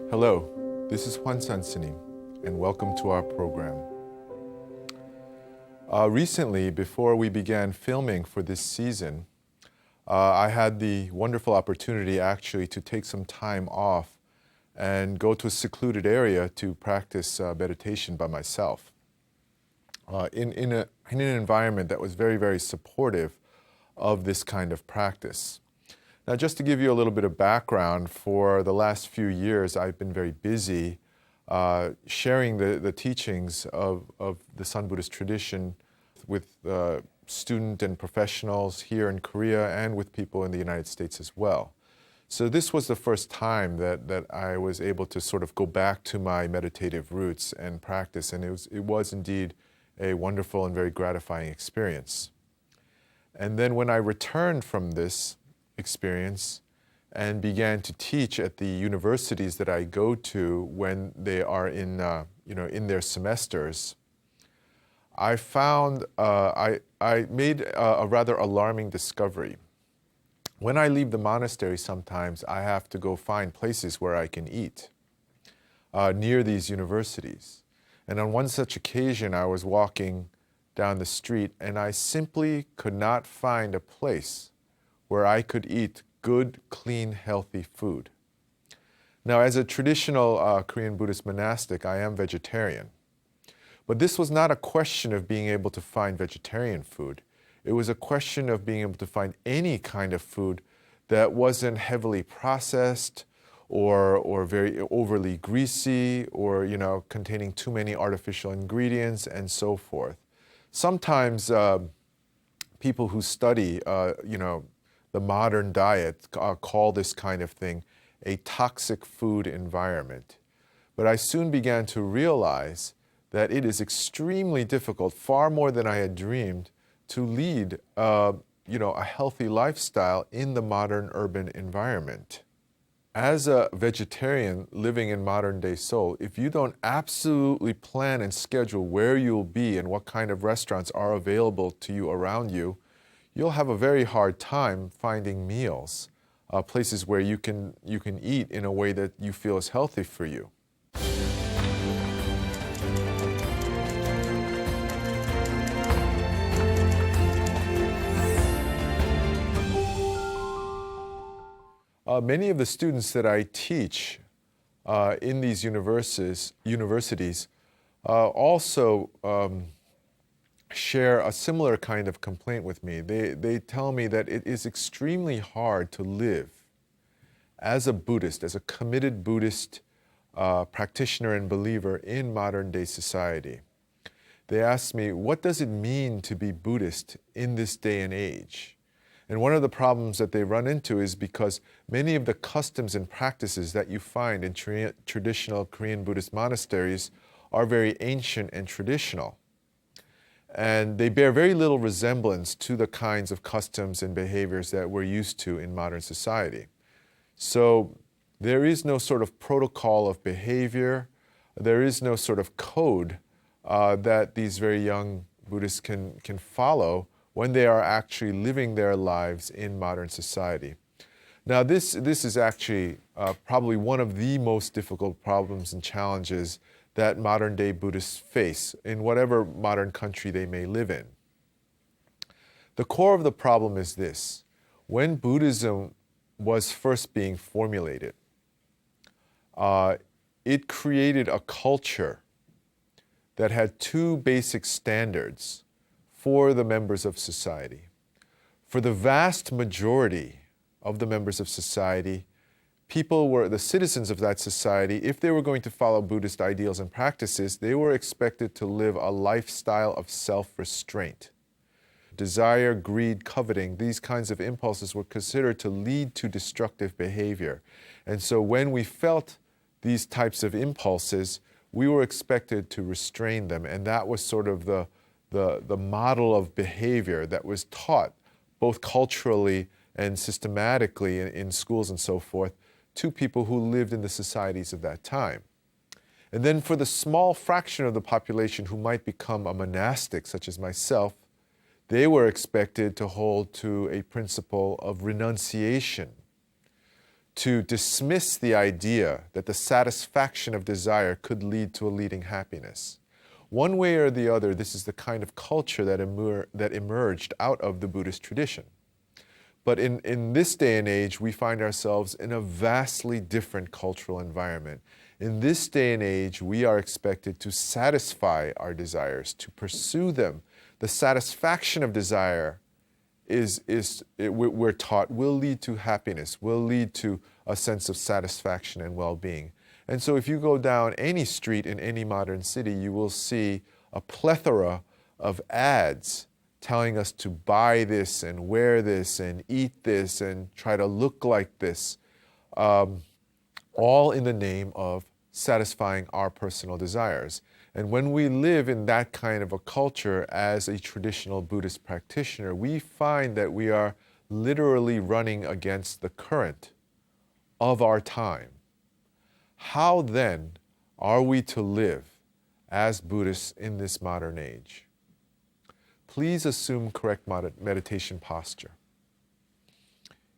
Hello, this is Hwan Sansini, and welcome to our program. Recently, before we began filming for this season, I had the wonderful opportunity actually to take some time off and go to a secluded area to practice meditation by myself in an environment that was very, very supportive of this kind of practice. Now, just to give you a little bit of background, for the last few years, I've been very busy sharing the teachings of the Son Buddhist tradition with student and professionals here in Korea and with people in the United States as well. So this was the first time that I was able to sort of go back to my meditative roots and practice, and it was indeed a wonderful and very gratifying experience. And then when I returned from this experience and began to teach at the universities that I go to when they are in their semesters, I found I made a rather alarming discovery. When I leave the monastery, sometimes I have to go find places where I can eat near these universities. And on one such occasion, I was walking down the street and I simply could not find a place where I could eat good, clean, healthy food. Now, as a traditional Korean Buddhist monastic, I am vegetarian. But this was not a question of being able to find vegetarian food. It was a question of being able to find any kind of food that wasn't heavily processed or very overly greasy or containing too many artificial ingredients and so forth. Sometimes people who study the modern diet call this kind of thing a toxic food environment. But I soon began to realize that it is extremely difficult, far more than I had dreamed, to lead a healthy lifestyle in the modern urban environment. As a vegetarian living in modern-day Seoul, if you don't absolutely plan and schedule where you'll be and what kind of restaurants are available to you around you, you'll have a very hard time finding meals, places where you can eat in a way that you feel is healthy for you. Many of the students that I teach in these universities also share a similar kind of complaint with me. They tell me that it is extremely hard to live as a Buddhist, as a committed Buddhist practitioner and believer in modern day society. They ask me, what does it mean to be Buddhist in this day and age? And one of the problems that they run into is because many of the customs and practices that you find in traditional Korean Buddhist monasteries are very ancient and traditional. And they bear very little resemblance to the kinds of customs and behaviors that we're used to in modern society. So there is no sort of protocol of behavior, there is no sort of code that these very young Buddhists can follow when they are actually living their lives in modern society. Now, this is actually probably one of the most difficult problems and challenges that modern-day Buddhists face in whatever modern country they may live in. The core of the problem is this. When Buddhism was first being formulated, it created a culture that had two basic standards for the members of society. For the vast majority of the members of society, the citizens of that society, if they were going to follow Buddhist ideals and practices, they were expected to live a lifestyle of self-restraint. Desire, greed, coveting, these kinds of impulses were considered to lead to destructive behavior. And so when we felt these types of impulses, we were expected to restrain them, and that was sort of the model of behavior that was taught both culturally and systematically in schools and so forth to people who lived in the societies of that time. And then for the small fraction of the population who might become a monastic, such as myself, they were expected to hold to a principle of renunciation, to dismiss the idea that the satisfaction of desire could lead to a leading happiness. One way or the other, this is the kind of culture that emerged out of the Buddhist tradition. But in this day and age, we find ourselves in a vastly different cultural environment. In this day and age, we are expected to satisfy our desires, to pursue them. The satisfaction of desire we're taught, will lead to happiness, will lead to a sense of satisfaction and well-being. And so if you go down any street in any modern city, you will see a plethora of ads telling us to buy this and wear this and eat this and try to look like this, all in the name of satisfying our personal desires. And when we live in that kind of a culture as a traditional Buddhist practitioner, we find that we are literally running against the current of our time. How then are we to live as Buddhists in this modern age? Please assume correct meditation posture.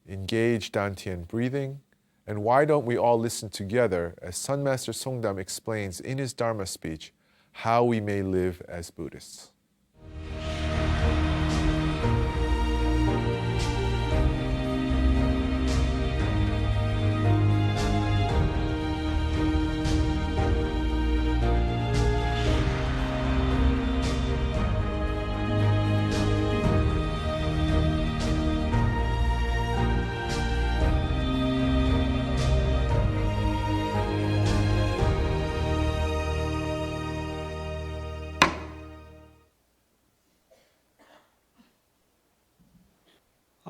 Engage Dantian breathing. And why don't we all listen together as Sun Master Songdam explains in his Dharma speech how we may live as Buddhists.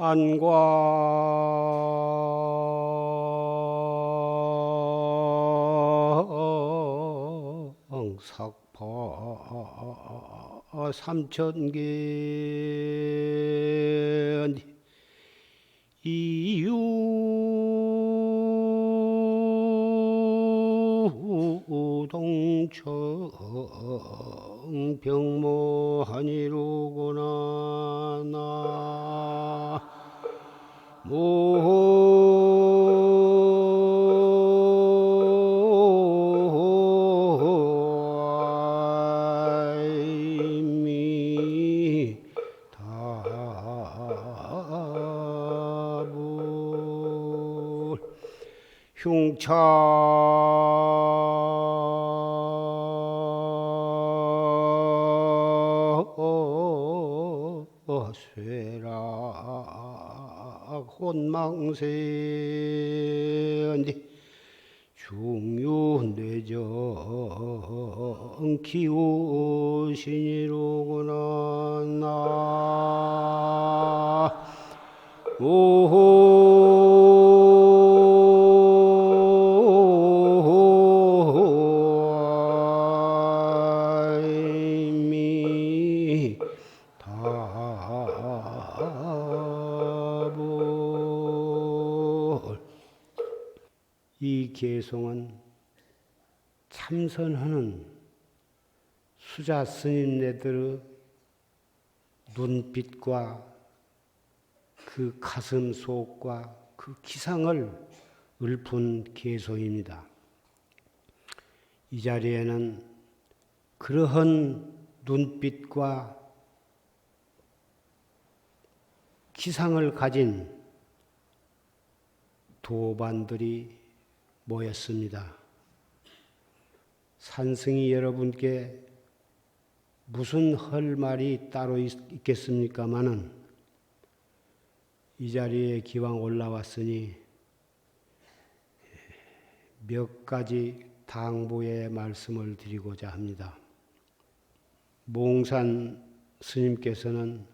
안광삭파 삼천견 이유동청 병모하니로구나 흉차 쇠락 혼망세 중유뇌정 기우신이로구나 이 개송은 참선하는 수자 스님네들의 눈빛과 그 가슴 속과 그 기상을 읊은 개송입니다. 이 자리에는 그러한 눈빛과 기상을 가진 도반들이 모였습니다. 산승이 여러분께 무슨 할 말이 따로 있겠습니까마는 이 자리에 기왕 올라왔으니 몇 가지 당부의 말씀을 드리고자 합니다. 몽산 스님께서는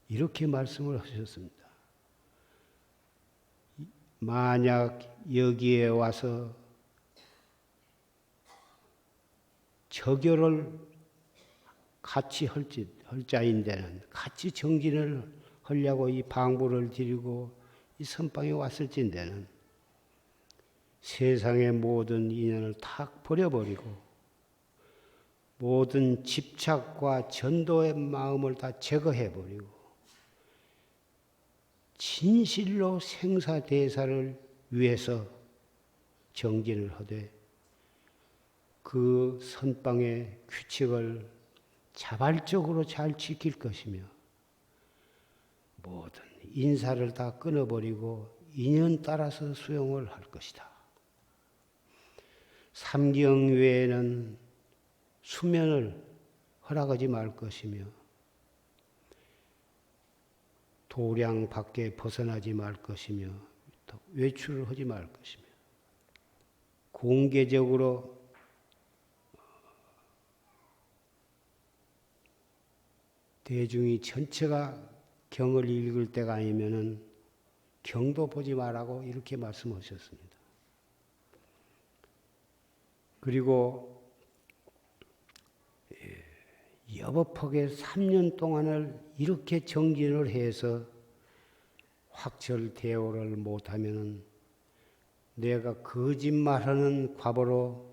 이렇게 말씀을 하셨습니다. 만약 여기에 와서 저결을 같이 할 자인데는 같이 정진을 하려고 이 방부를 드리고 이 선방에 왔을진데는 세상의 모든 인연을 탁 버려버리고 모든 집착과 전도의 마음을 다 제거해버리고 진실로 생사대사를 위해서 정진을 하되 그 선방의 규칙을 자발적으로 잘 지킬 것이며 모든 인사를 다 끊어버리고 인연 따라서 수용을 할 것이다. 삼경 외에는 수면을 허락하지 말 것이며 도량 밖에 벗어나지 말 것이며 외출을 하지 말 것이며 공개적으로 대중이 전체가 경을 읽을 때가 아니면은 경도 보지 말라고 이렇게 말씀하셨습니다. 그리고 여법하게 3년 동안을 이렇게 정진을 해서 확철대오를 못하면은 내가 거짓말하는 과보로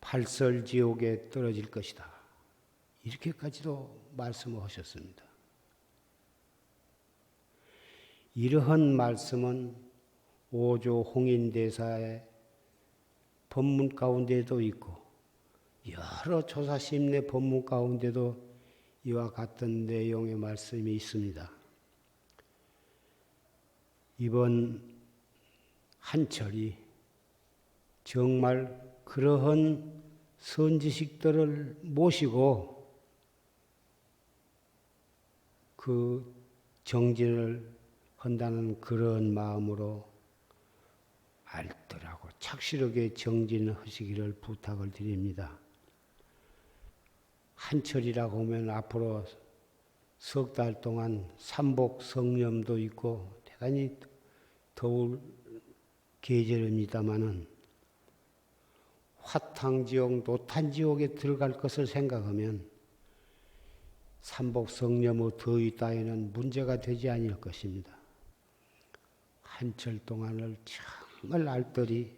팔설지옥에 떨어질 것이다. 이렇게까지도 말씀을 하셨습니다. 이러한 말씀은 오조 홍인대사의 법문 가운데도 있고 여러 조사심내 법문 가운데도 이와 같은 내용의 말씀이 있습니다. 이번 한철이 정말 그러한 선지식들을 모시고 그 정진을 한다는 그런 마음으로 알뜰하고 착실하게 정진하시기를 부탁을 드립니다. 한철이라고 하면 앞으로 석 달 동안 삼복 성념도 있고 대단히 더울 계절입니다마는 화탕지옥, 노탄지옥에 들어갈 것을 생각하면 삼복 성념의 더위 따위는 문제가 되지 않을 것입니다. 한철 동안을 정말 알뜰히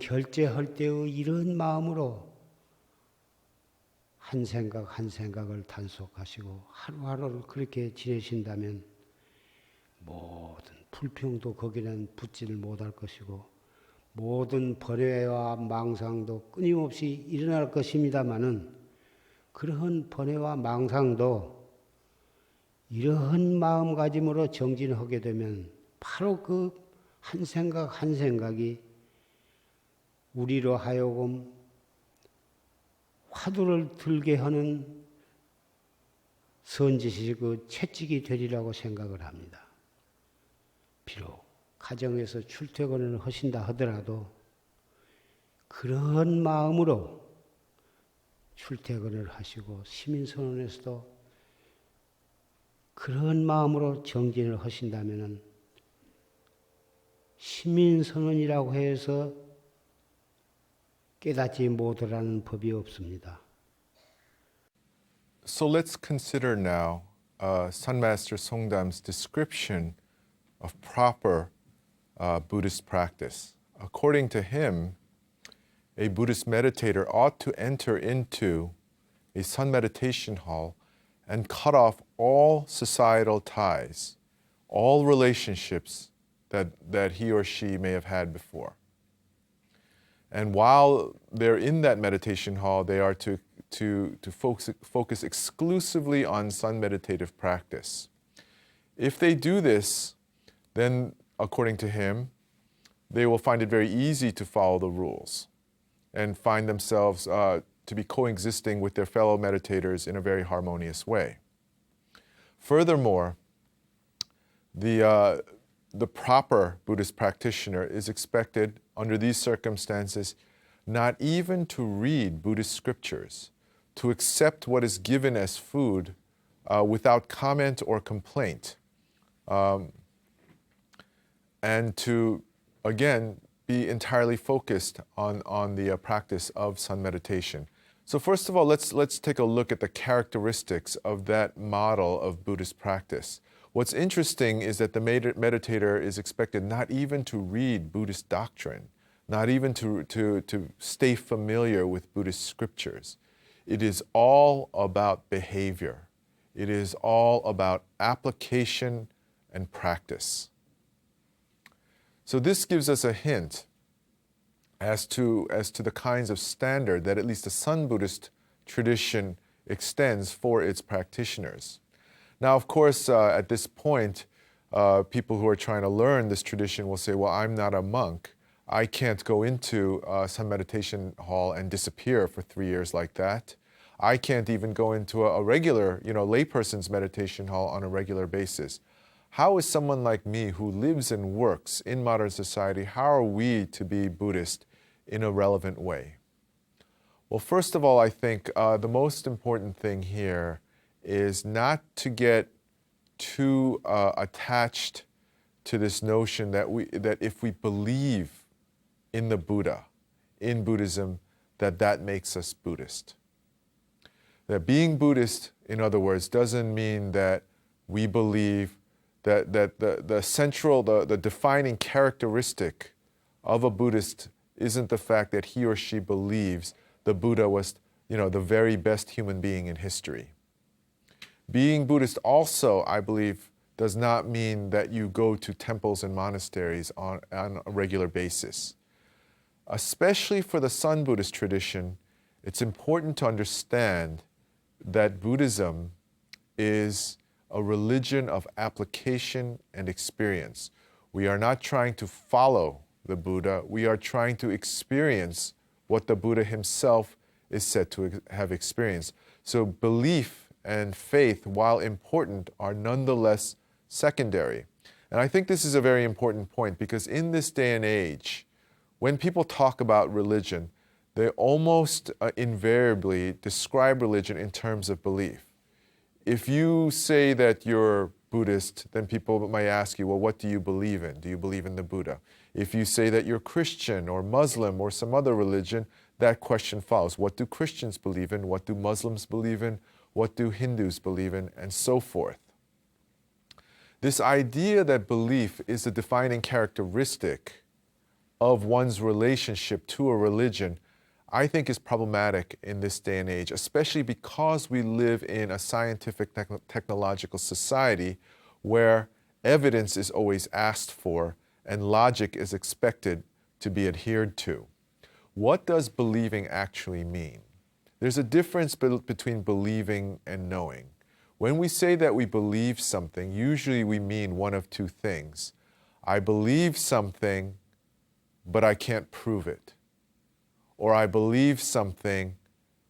결제할 때의 이런 마음으로 한 생각 한 생각을 단속하시고 하루하루를 그렇게 지내신다면 모든 불평도 거기는 붙지를 못할 것이고 모든 번뇌와 망상도 끊임없이 일어날 것입니다마는 그러한 번뇌와 망상도 이러한 마음가짐으로 정진하게 되면 바로 그 한 생각 한 생각이 우리로 하여금 화두를 들게 하는 선지식의 채찍이 되리라고 생각을 합니다. 비록 가정에서 출퇴근을 하신다 하더라도 그런 마음으로 출퇴근을 하시고 시민선언에서도 그런 마음으로 정진을 하신다면 시민선언이라고 해서 깨닫지 못하라는 법이 없습니다. So let's consider now Sun Master Songdam's description of proper Buddhist practice. According to him, a Buddhist meditator ought to enter into a sun meditation hall and cut off all societal ties, all relationships that he or she may have had before. And while they're in that meditation hall, they are to focus exclusively on sun meditative practice. If they do this, then according to him, they will find it very easy to follow the rules and find themselves to be coexisting with their fellow meditators in a very harmonious way. Furthermore, the proper Buddhist practitioner is expected, under these circumstances, not even to read Buddhist scriptures, to accept what is given as food without comment or complaint, and to, again, be entirely focused on the practice of sun meditation. So first of all, let's take a look at the characteristics of that model of Buddhist practice. What's interesting is that the meditator is expected not even to read Buddhist doctrine, not even to stay familiar with Buddhist scriptures. It is all about behavior. It is all about application and practice. So this gives us a hint as to the kinds of standard that at least the Son Buddhist tradition extends for its practitioners. Now, of course, at this point, people who are trying to learn this tradition will say, well, I'm not a monk. I can't go into some meditation hall and disappear for 3 years like that. I can't even go into a regular, layperson's meditation hall on a regular basis. How is someone like me who lives and works in modern society, how are we to be Buddhist in a relevant way? Well, first of all, I think the most important thing here is not to get too attached to this notion that if we believe in the Buddha, in Buddhism, that makes us Buddhist. That being Buddhist, in other words, doesn't mean that we believe that the defining characteristic of a Buddhist isn't the fact that he or she believes the Buddha was, the very best human being in history. Being Buddhist also, I believe, does not mean that you go to temples and monasteries on a regular basis. Especially for the Son Buddhist tradition, it's important to understand that Buddhism is a religion of application and experience. We are not trying to follow the Buddha, we are trying to experience what the Buddha himself is said to have experienced. So belief and faith, while important, are nonetheless secondary. And I think this is a very important point because in this day and age, when people talk about religion, they almost invariably describe religion in terms of belief. If you say that you're Buddhist, then people might ask you, well, what do you believe in? Do you believe in the Buddha? If you say that you're Christian or Muslim or some other religion, that question follows. What do Christians believe in? What do Muslims believe in? What do Hindus believe in? And so forth. This idea that belief is a defining characteristic of one's relationship to a religion, I think is problematic in this day and age, especially because we live in a scientific technological society where evidence is always asked for and logic is expected to be adhered to. What does believing actually mean? There's a difference between believing and knowing. When we say that we believe something, usually we mean one of two things. I believe something, but I can't prove it. Or I believe something,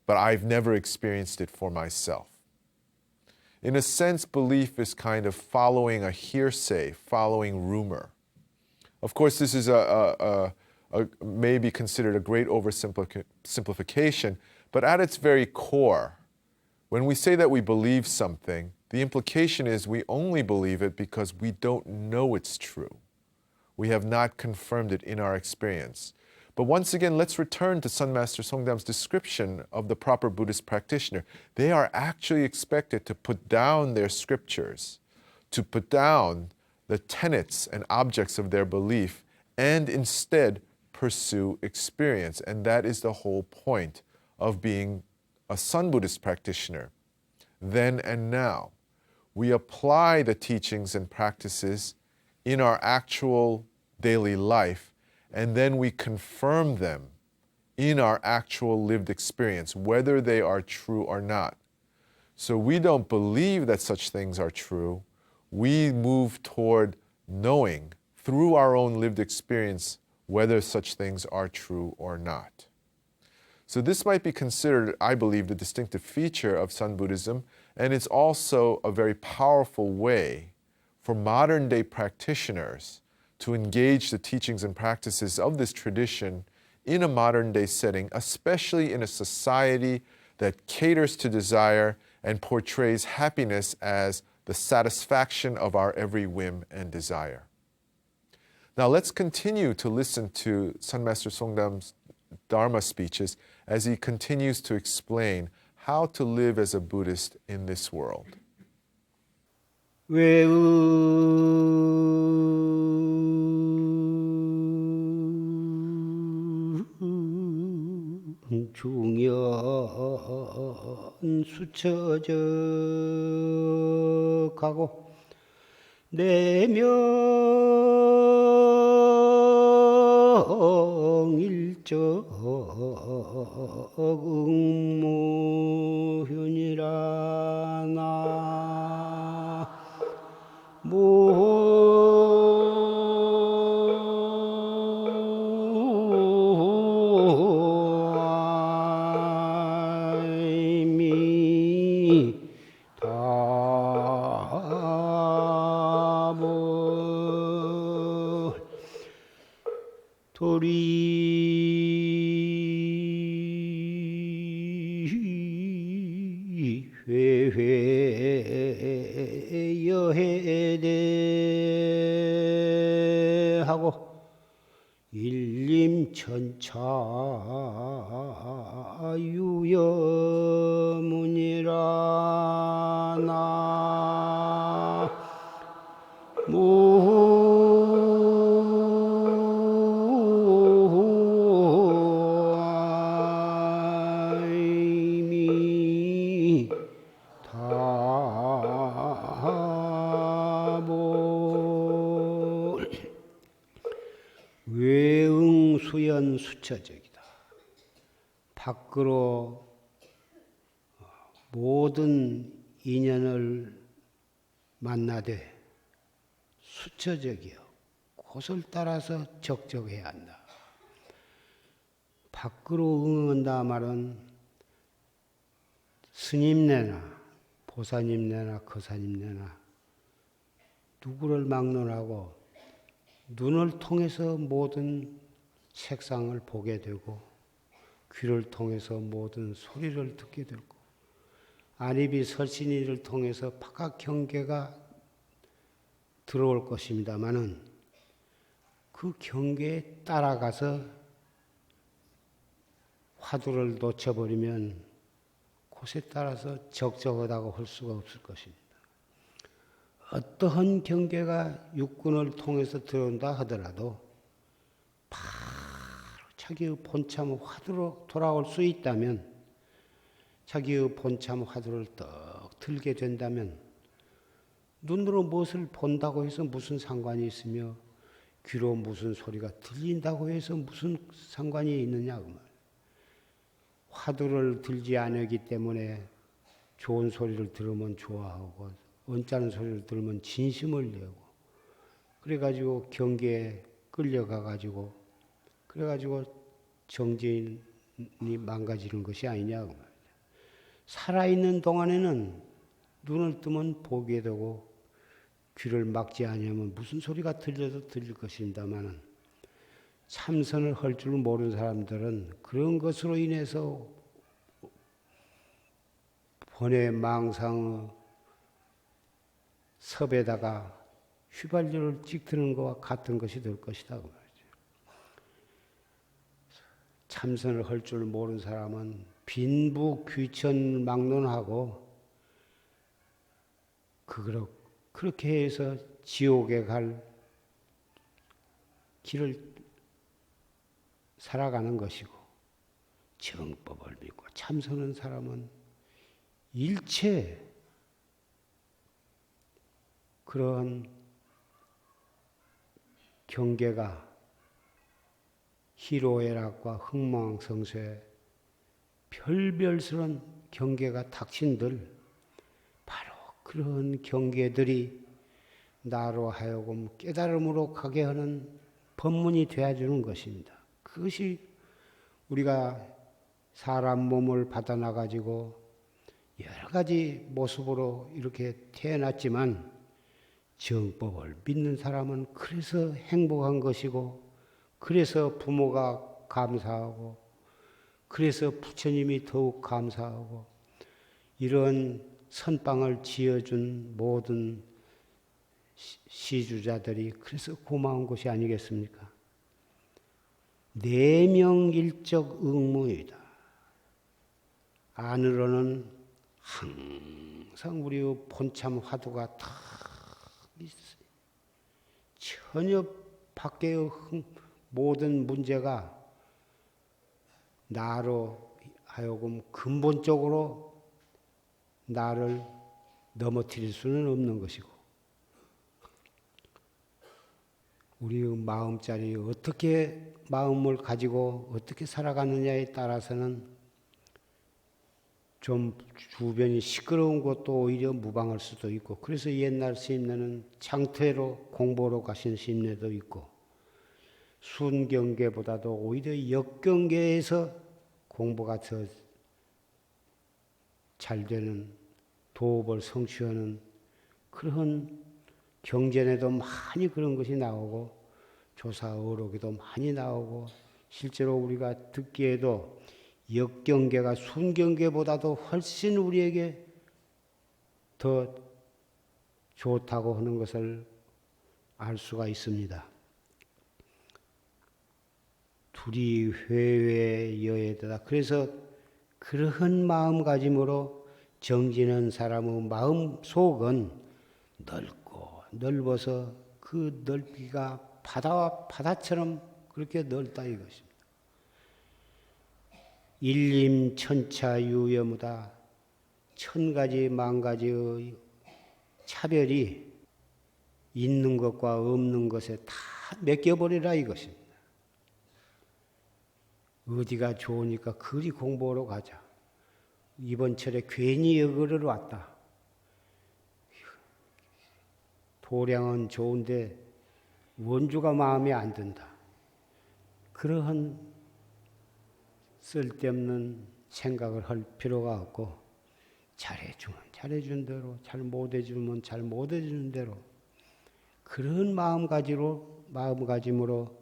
but I've never experienced it for myself. In a sense, belief is kind of following a hearsay, following rumor. Of course, this is may be considered a great oversimplification, but at its very core, when we say that we believe something, the implication is we only believe it because we don't know it's true. We have not confirmed it in our experience. But once again, let's return to Sun Master Songdam's description of the proper Buddhist practitioner. They are actually expected to put down their scriptures, to put down the tenets and objects of their belief, and instead pursue experience. And that is the whole point of being a Sun Buddhist practitioner. Then and now, we apply the teachings and practices in our actual daily life, and then we confirm them in our actual lived experience, whether they are true or not. So we don't believe that such things are true. We move toward knowing through our own lived experience whether such things are true or not. So this might be considered, I believe, the distinctive feature of Sun Buddhism, and it's also a very powerful way for modern day practitioners to engage the teachings and practices of this tradition in a modern day setting, especially in a society that caters to desire and portrays happiness as the satisfaction of our every whim and desire. Now let's continue to listen to Sun Master Songdam's Dharma speeches as he continues to explain how to live as a Buddhist in this world. 중연 수처져 가고 내면 응무윤이라 나무 도리 회회 여해대하고 일림천차 유여문이라 나무아이미 다보 외응수연 수처적이다. 밖으로 모든 인연을 만나되 수처적이요. 곳을 따라서 적적해야 한다. 밖으로 응한다 말은 스님네나 보사님네나 거사님네나 누구를 막론하고 눈을 통해서 모든 색상을 보게 되고 귀를 통해서 모든 소리를 듣게 되고 안입이 설신이를 통해서 바깥 경계가 들어올 것입니다마는 그 경계에 따라가서 화두를 놓쳐버리면 곳에 따라서 적적하다고 할 수가 없을 것입니다. 어떠한 경계가 육군을 통해서 들어온다 하더라도 바로 자기의 본참 화두로 돌아올 수 있다면 자기의 본참 화두를 떡 들게 된다면 눈으로 무엇을 본다고 해서 무슨 상관이 있으며 귀로 무슨 소리가 들린다고 해서 무슨 상관이 있느냐 그 말. 화두를 들지 않았기 때문에 좋은 소리를 들으면 좋아하고 언짢은 소리를 들으면 진심을 내고 그래가지고 경계에 끌려가가지고 그래가지고 정진이 망가지는 것이 아니냐 그 말. 살아있는 동안에는 눈을 뜨면 보게 되고 귀를 막지 아니하면 무슨 소리가 들려도 들릴 것입니다마는 참선을 할 줄 모르는 사람들은 그런 것으로 인해서 번뇌 망상의 섭에다가 휘발유를 찍드는 것과 같은 것이 될 것이다 그 말이죠. 참선을 할 줄 모르는 사람은 빈부 귀천 막론하고 그렇게 해서 지옥에 갈 길을 살아가는 것이고 정법을 믿고 참선한 사람은 일체 그러한 경계가 희로애락과 흥망성쇠 별별스러운 경계가 닥친들 바로 그런 경계들이 나로 하여금 깨달음으로 가게 하는 법문이 되어주는 것입니다. 그것이 우리가 사람 몸을 받아나가지고 여러 가지 모습으로 이렇게 태어났지만 정법을 믿는 사람은 그래서 행복한 것이고 그래서 부모가 감사하고 그래서 부처님이 더욱 감사하고 이런 선방을 지어준 모든 시주자들이 그래서 고마운 것이 아니겠습니까? 내명일적 응무이다. 안으로는 항상 우리의 본참 화두가 다 있어요. 전혀 밖의 모든 문제가 나로 하여금 근본적으로 나를 넘어뜨릴 수는 없는 것이고 우리의 마음자리에 어떻게 마음을 가지고 어떻게 살아가느냐에 따라서는 좀 주변이 시끄러운 것도 오히려 무방할 수도 있고, 그래서 옛날 스님네는 장터로 공부로 가신 스님네도 있고, 순경계보다도 오히려 역경계에서 공부가 더 잘 되는 도업을 성취하는 그런 경전에도 많이 그런 것이 나오고 조사어록에도 많이 나오고, 실제로 우리가 듣기에도 역경계가 순경계보다도 훨씬 우리에게 더 좋다고 하는 것을 알 수가 있습니다. 둘이 회외여에다. 그래서 그러한 마음가짐으로 정진한 사람의 마음 속은 넓고 넓어서 그 넓이가 바다와 바다처럼 그렇게 넓다 이것입니다. 일림천차유여무다. 천가지 만가지의 차별이 있는 것과 없는 것에 다 맡겨버리라 이것입니다. 어디가 좋으니까 그리 공부하러 가자. 이번 철에 괜히 여기를 왔다. 도량은 좋은데 원주가 마음에 안 든다. 그러한 쓸데없는 생각을 할 필요가 없고, 잘해주면 잘해준 대로, 잘 못해주면 잘 못해주는 대로, 그런 마음가짐으로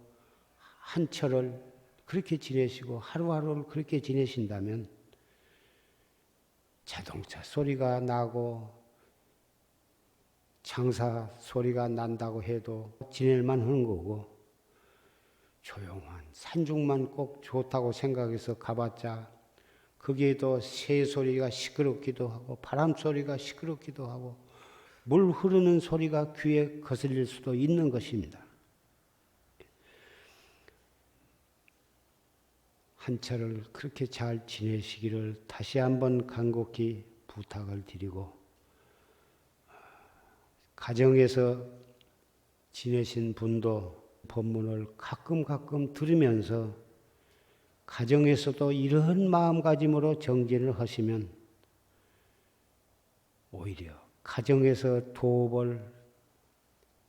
한 철을 그렇게 지내시고 하루하루를 그렇게 지내신다면 자동차 소리가 나고 장사 소리가 난다고 해도 지낼만 하는 거고, 조용한 산중만 꼭 좋다고 생각해서 가봤자 거기에도 새 소리가 시끄럽기도 하고 바람 소리가 시끄럽기도 하고 물 흐르는 소리가 귀에 거슬릴 수도 있는 것입니다. 한철을 그렇게 잘 지내시기를 다시 한번 간곡히 부탁을 드리고, 가정에서 지내신 분도 법문을 가끔 들으면서 가정에서도 이러한 마음가짐으로 정진을 하시면 오히려 가정에서 도업을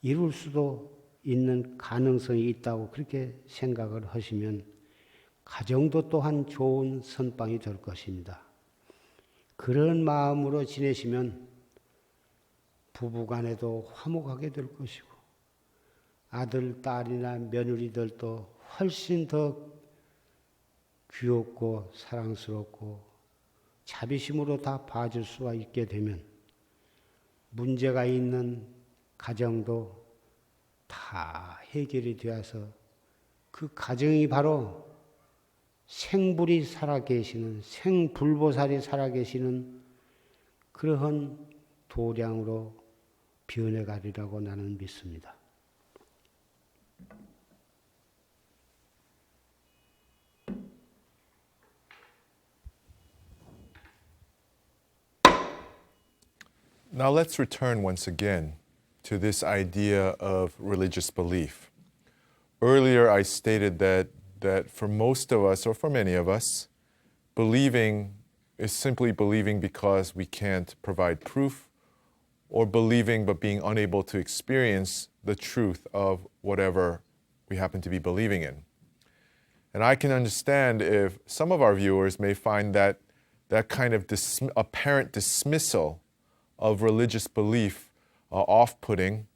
이룰 수도 있는 가능성이 있다고 그렇게 생각을 하시면 가정도 또한 좋은 선방이 될 것입니다. 그런 마음으로 지내시면 부부간에도 화목하게 될 것이고, 아들, 딸이나 며느리들도 훨씬 더 귀엽고 사랑스럽고 자비심으로 다 봐줄 수가 있게 되면 문제가 있는 가정도 다 해결이 되어서 그 가정이 바로 생불이 살아계시는, 생불보살이 살아계시는 그러한 도량으로 변해가리라고 나는 믿습니다. Now let's return once again to this idea of religious belief. Earlier I stated that for most of us, or for many of us, believing is simply believing because we can't provide proof, or believing but being unable to experience the truth of whatever we happen to be believing in. And I can understand if some of our viewers may find that kind of apparent dismissal of religious belief off-putting,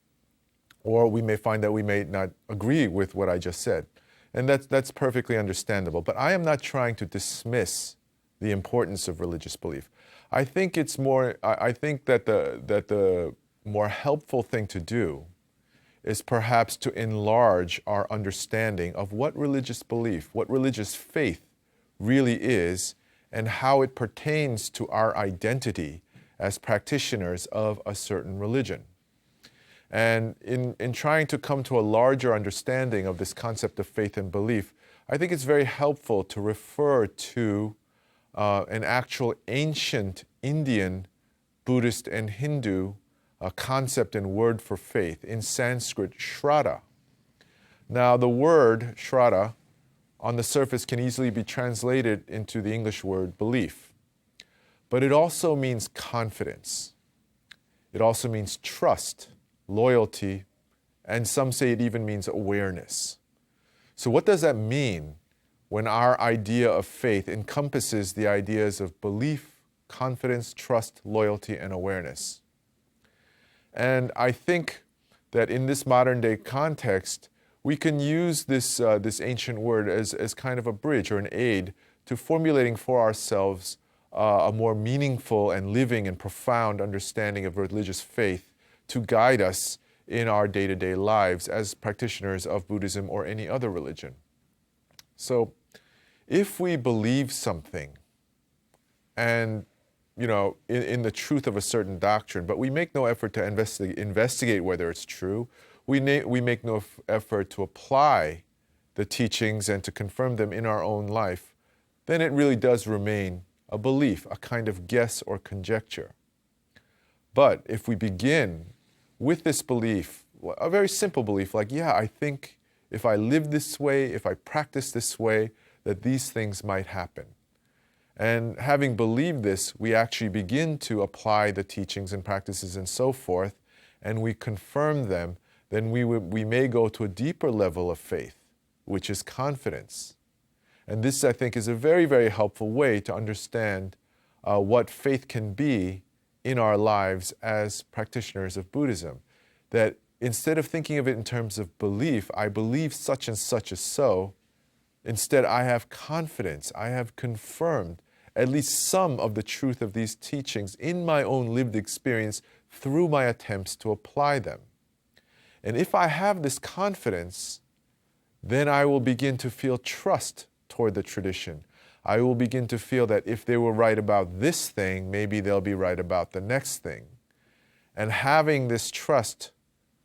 or we may find that we may not agree with what I just said. And that's perfectly understandable. But I am not trying to dismiss the importance of religious belief. I think it's more. I think that the more helpful thing to do is perhaps to enlarge our understanding of what religious belief, what religious faith really is, and how it pertains to our identity as practitioners of a certain religion. And in trying to come to a larger understanding of this concept of faith and belief, I think it's very helpful to refer to an actual ancient Indian Buddhist and Hindu concept and word for faith, in Sanskrit, Shraddha. Now the word Shraddha on the surface can easily be translated into the English word belief. But it also means confidence. It also means trust, loyalty, and some say it even means awareness. So what does that mean when our idea of faith encompasses the ideas of belief, confidence, trust, loyalty, and awareness? And I think that in this modern day context, we can use this ancient word as kind of a bridge or an aid to formulating for ourselves a more meaningful and living and profound understanding of religious faith to guide us in our day-to-day lives as practitioners of Buddhism or any other religion. So if we believe something and, in the truth of a certain doctrine, but we make no effort to investigate whether it's true, we make no effort to apply the teachings and to confirm them in our own life, then it really does remain a belief, a kind of guess or conjecture. But if we begin with this belief, a very simple belief, like, I think if I live this way, if I practice this way, that these things might happen. And having believed this, we actually begin to apply the teachings and practices and so forth, and we confirm them, then we may go to a deeper level of faith, which is confidence. And this, I think, is a very, very helpful way to understand what faith can be in our lives as practitioners of Buddhism. That instead of thinking of it in terms of belief, I believe such and such is so, instead I have confidence, I have confirmed at least some of the truth of these teachings in my own lived experience through my attempts to apply them. And if I have this confidence, then I will begin to feel trust toward the tradition. I will begin to feel that if they were right about this thing, maybe they'll be right about the next thing. And having this trust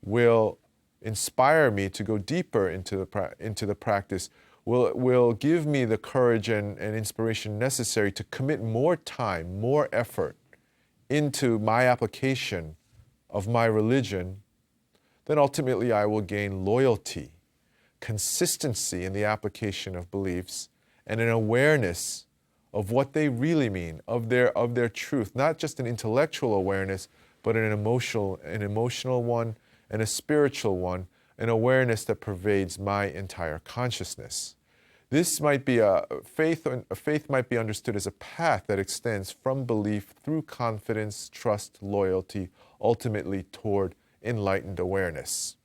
will inspire me to go deeper into the practice, will give me the courage and inspiration necessary to commit more time, more effort into my application of my religion. Then ultimately I will gain loyalty, consistency in the application of beliefs, and an awareness of what they really mean, of their truth, not just an intellectual awareness, but an emotional one and a spiritual one, an awareness that pervades my entire consciousness. This might be faith might be understood as a path that extends from belief through confidence, trust, loyalty, ultimately toward enlightened awareness.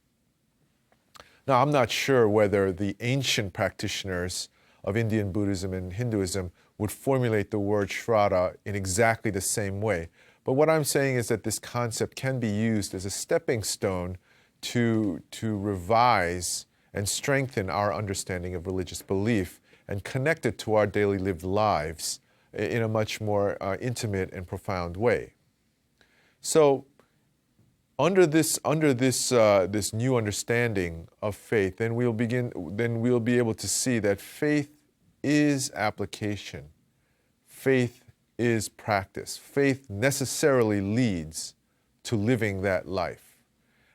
Now, I'm not sure whether the ancient practitioners of Indian Buddhism and Hinduism would formulate the word Shraddha in exactly the same way. But what I'm saying is that this concept can be used as a stepping stone to revise and strengthen our understanding of religious belief and connect it to our daily lived lives in a much more intimate and profound way. So, under this new understanding of faith, then we'll be able to see that faith is application. Faith is practice. Faith necessarily leads to living that life.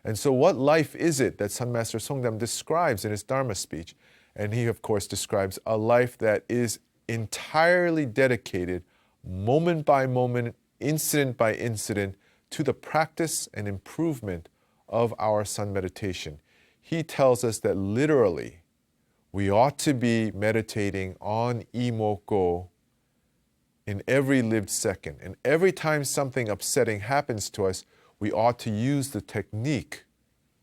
And so what life is it that Sun Master Songdam describes in his Dharma speech? And he, of course, describes a life that is entirely dedicated, moment by moment, incident by incident, to the practice and improvement of our sun meditation. He tells us that literally we ought to be meditating on Imoko in every lived second. And every time something upsetting happens to us, we ought to use the technique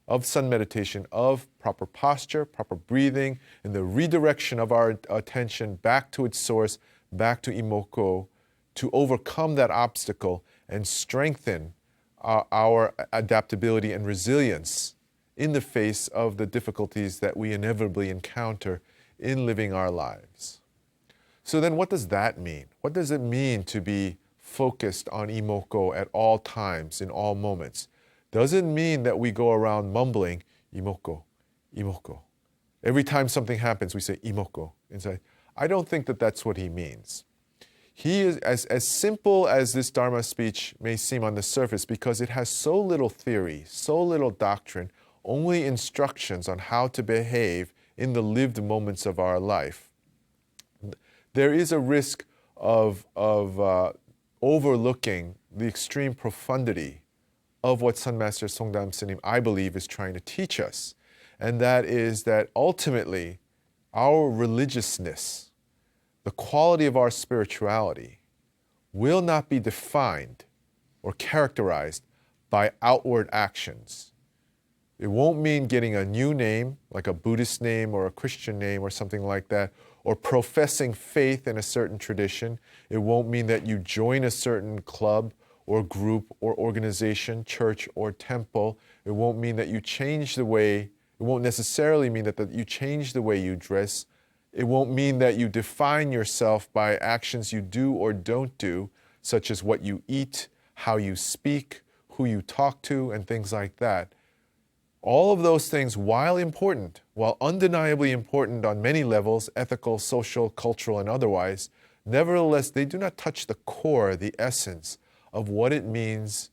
of sun meditation, of proper posture, proper breathing, and the redirection of our attention back to its source, back to Imoko, to overcome that obstacle and strengthen our adaptability and resilience in the face of the difficulties that we inevitably encounter in living our lives. So then what does that mean? What does it mean to be focused on Imoko at all times, in all moments? Does it mean that we go around mumbling, Imoko, Imoko? Every time something happens, we say Imoko inside. I don't think that that's what he means. He is as simple as this Dharma speech may seem on the surface, because it has so little theory, so little doctrine, only instructions on how to behave in the lived moments of our life, there is a risk of overlooking the extreme profundity of what Sun Master Songdam Sanim, I believe, is trying to teach us. And that is that ultimately, our religiousness, the quality of our spirituality, will not be defined or characterized by outward actions. It won't mean getting a new name, like a Buddhist name or a Christian name or something like that, or professing faith in a certain tradition. It won't mean that you join a certain club or group or organization, church or temple. It won't mean that you change the way, it won't necessarily mean that you change the way you dress. It won't mean that you define yourself by actions you do or don't do, such as what you eat, how you speak, who you talk to, and things like that. All of those things, while important, while undeniably important on many levels, ethical, social, cultural, and otherwise, nevertheless, they do not touch the core, the essence of what it means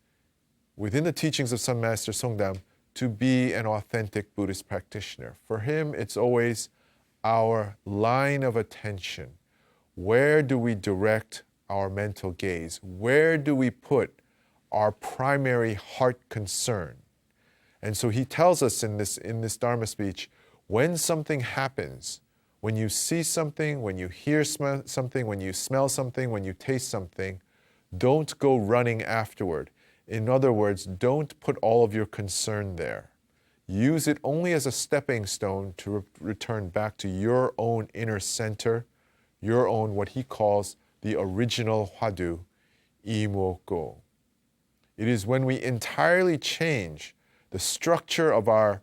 within the teachings of Sun Master Songdam to be an authentic Buddhist practitioner. For him, it's always our line of attention. Where do we direct our mental gaze? Where do we put our primary heart concern? And so he tells us in this Dharma speech, when something happens, when you see something, when you hear something, when you smell something, when you taste something, don't go running afterward. In other words, don't put all of your concern there. Use it only as a stepping stone to return back to your own inner center, your own, what he calls the original Hwadu, Imoko. It is when we entirely change the structure of our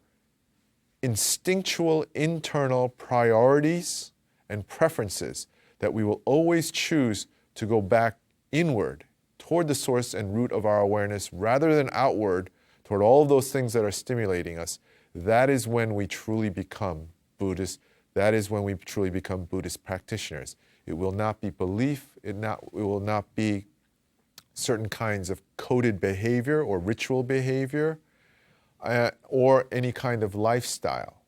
instinctual internal priorities and preferences that we will always choose to go back inward toward the source and root of our awareness rather than outward toward all of those things that are stimulating us. That is when we truly become Buddhist. That is when we truly become Buddhist practitioners. It will not be belief. It will not be certain kinds of coded behavior or ritual behavior, or any kind of lifestyle.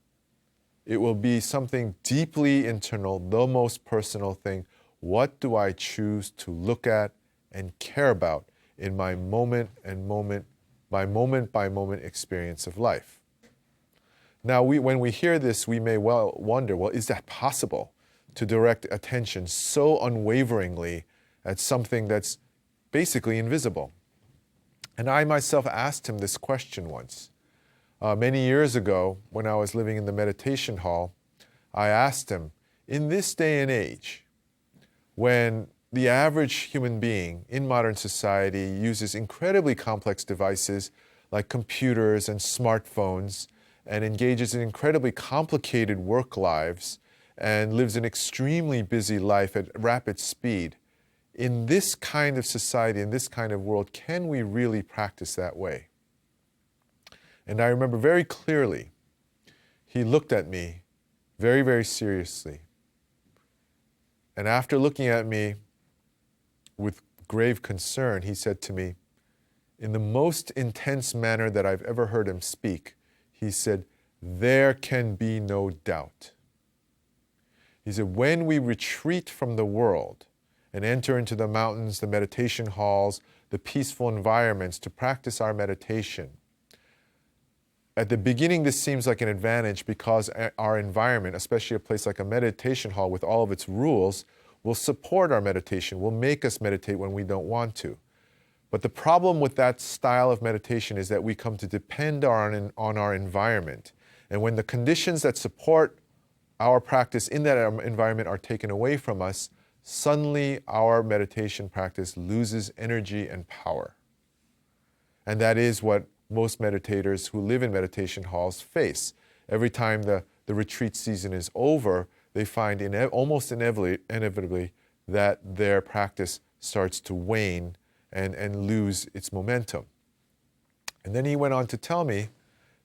It will be something deeply internal, the most personal thing. What do I choose to look at and care about in my moment by moment experience of life? Now, when we hear this, we may well wonder, well, is that possible to direct attention so unwaveringly at something that's basically invisible? And I myself asked him this question once. Many years ago, when I was living in the meditation hall, I asked him, in this day and age, when the average human being in modern society uses incredibly complex devices like computers and smartphones and engages in incredibly complicated work lives and lives an extremely busy life at rapid speed, in this kind of society, in this kind of world, can we really practice that way? And I remember very clearly, he looked at me very, very seriously. And after looking at me with grave concern, he said to me, in the most intense manner that I've ever heard him speak, he said, there can be no doubt. He said, when we retreat from the world and enter into the mountains, the meditation halls, the peaceful environments to practice our meditation, at the beginning, this seems like an advantage because our environment, especially a place like a meditation hall with all of its rules, will support our meditation, will make us meditate when we don't want to. But the problem with that style of meditation is that we come to depend on our environment. And when the conditions that support our practice in that environment are taken away from us, suddenly our meditation practice loses energy and power. And that is what most meditators who live in meditation halls face. Every time the retreat season is over, they find almost inevitably that their practice starts to wane and lose its momentum. And then he went on to tell me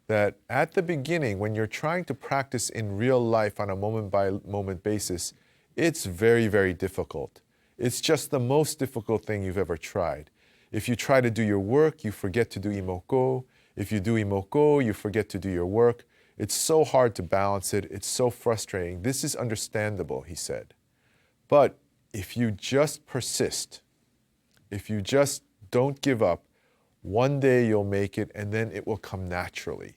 that at the beginning, when you're trying to practice in real life on a moment-by-moment basis, it's very, very difficult. It's just the most difficult thing you've ever tried. If you try to do your work, you forget to do imoko. If you do imoko, you forget to do your work. It's so hard to balance it. It's so frustrating. This is understandable, he said. But if you just persist, if you just don't give up, one day you'll make it, and then it will come naturally.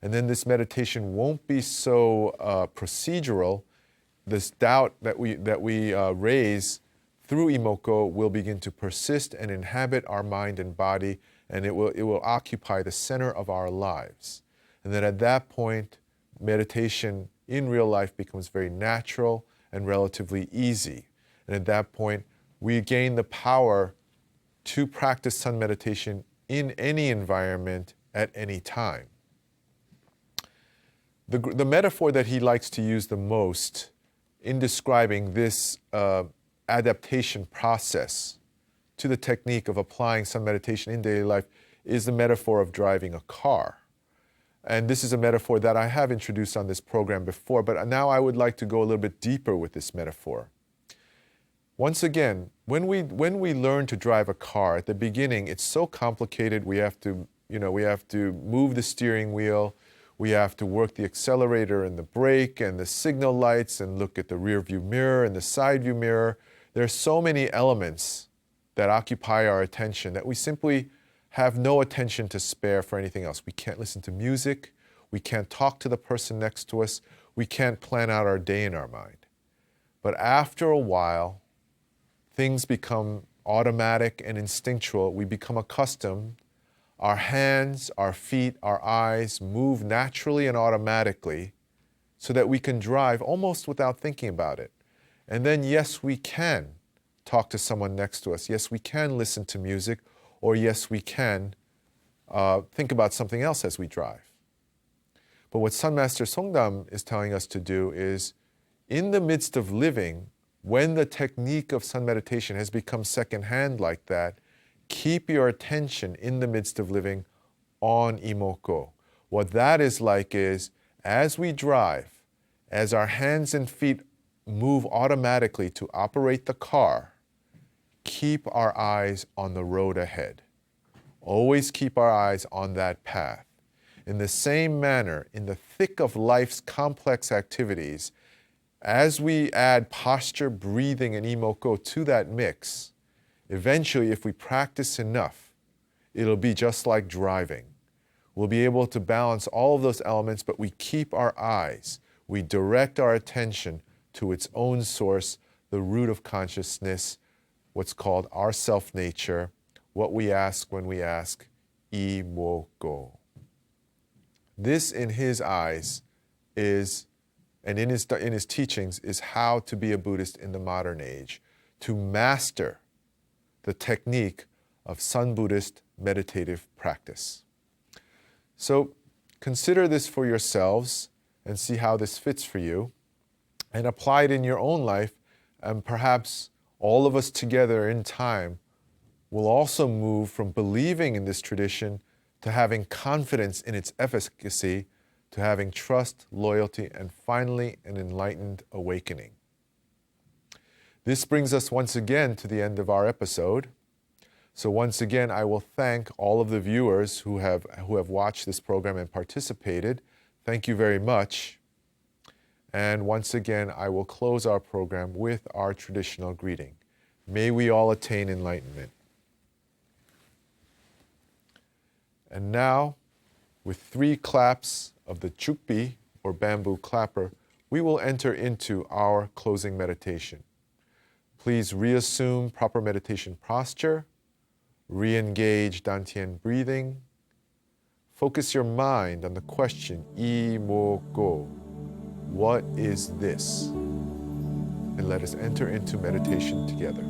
And then this meditation won't be so procedural. This doubt that we raise through Imoko will begin to persist and inhabit our mind and body, and it will occupy the center of our lives. And then at that point, meditation in real life becomes very natural and relatively easy. And at that point, we gain the power to practice sun meditation in any environment at any time. The metaphor that he likes to use the most in describing this adaptation process to the technique of applying sun meditation in daily life is the metaphor of driving a car. And this is a metaphor that I have introduced on this program before, but now I would like to go a little bit deeper with this metaphor. Once again, when we learn to drive a car, at the beginning, it's so complicated. We have to move the steering wheel. We have to work the accelerator and the brake and the signal lights and look at the rear view mirror and the side view mirror. There are so many elements that occupy our attention that we simply have no attention to spare for anything else. We can't listen to music. We can't talk to the person next to us. We can't plan out our day in our mind. But after a while, things become automatic and instinctual. We become accustomed. Our hands, our feet, our eyes move naturally and automatically so that we can drive almost without thinking about it. And then, yes, we can talk to someone next to us. Yes, we can listen to music, or yes, we can think about something else as we drive. But what Sun Master Songdam is telling us to do is, in the midst of living, when the technique of sun meditation has become secondhand like that, keep your attention in the midst of living on Imoko. What that is like is, as we drive, as our hands and feet move automatically to operate the car, keep our eyes on the road ahead. Always keep our eyes on that path. In the same manner, in the thick of life's complex activities, as we add posture, breathing, and Imoko to that mix, eventually, if we practice enough, it'll be just like driving. We'll be able to balance all of those elements, but we keep our eyes. We direct our attention to its own source, the root of consciousness, what's called our self-nature, what we ask when we ask, Imoko. This, in his eyes, is, and in his teachings, is how to be a Buddhist in the modern age, to master the technique of Sun Buddhist meditative practice. So consider this for yourselves and see how this fits for you, and apply it in your own life, and perhaps all of us together in time will also move from believing in this tradition to having confidence in its efficacy, to having trust, loyalty, and finally an enlightened awakening. This brings us once again to the end of our episode. So once again, I will thank all of the viewers who have watched this program and participated. Thank you very much. And once again, I will close our program with our traditional greeting. May we all attain enlightenment. And now, with 3 claps of the chukpi, or bamboo clapper, we will enter into our closing meditation. Please reassume proper meditation posture, re-engage Dantian breathing, focus your mind on the question, Imoko, what is this? And let us enter into meditation together.